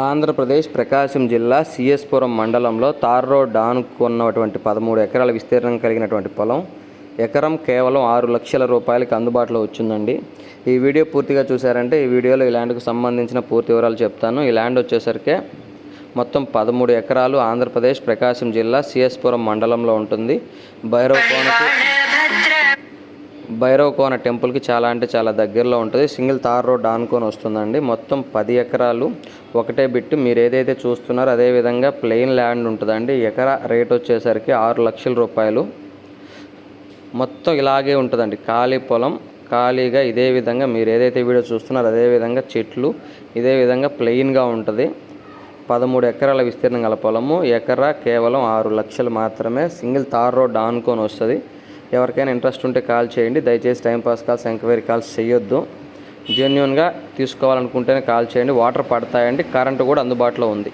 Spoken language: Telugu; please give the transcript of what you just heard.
ఆంధ్రప్రదేశ్ ప్రకాశం జిల్లా సిఎస్పురం మండలంలో తార్ రోడ్ ఆనుకున్నటువంటి 13 ఎకరాల విస్తీర్ణం కలిగినటువంటి పొలం. ఎకరం కేవలం 6 లక్షల రూపాయలకి అందుబాటులో వచ్చిందండి. ఈ వీడియో పూర్తిగా చూసారంటే ఈ వీడియోలో ఈ ల్యాండ్కు సంబంధించిన పూర్తి వివరాలు చెప్తాను. ఈ ల్యాండ్ వచ్చేసరికి మొత్తం 13 ఎకరాలు ఆంధ్రప్రదేశ్ ప్రకాశం జిల్లా సిఎస్పురం మండలంలో ఉంటుంది. భైరవకోన టెంపుల్కి చాలా అంటే చాలా దగ్గరలో ఉంటుంది. సింగిల్ తార్ రోడ్ ఆనుకొని వస్తుందండి. మొత్తం 10 ఎకరాలు ఒకటే బిట్టు. మీరు ఏదైతే చూస్తున్నారో అదేవిధంగా ప్లెయిన్ ల్యాండ్ ఉంటుందండి. ఎకరా రేట్ వచ్చేసరికి 6 లక్షల రూపాయలు. మొత్తం ఇలాగే ఉంటుందండి, ఖాళీ పొలం, ఖాళీగా ఇదే విధంగా మీరు ఏదైతే వీడియో చూస్తున్నారో అదేవిధంగా చెట్లు ఇదే విధంగా ప్లెయిన్గా ఉంటుంది. 13 ఎకరాల విస్తీర్ణం గల పొలము. ఎకరా కేవలం 6 లక్షలు మాత్రమే. సింగిల్ తార్ రోడ్ ఆనుకొని వస్తుంది. ఎవరికైనా ఇంట్రెస్ట్ ఉంటే కాల్ చేయండి. దయచేసి టైంపాస్ కాల్స్, ఎంక్వైరీ కాల్స్ చేయొద్దు. జెన్యూన్గా తీసుకోవాలనుకుంటేనే కాల్ చేయండి. వాటర్ పడతాయండి, కరెంటు కూడా అందుబాటులో ఉంది.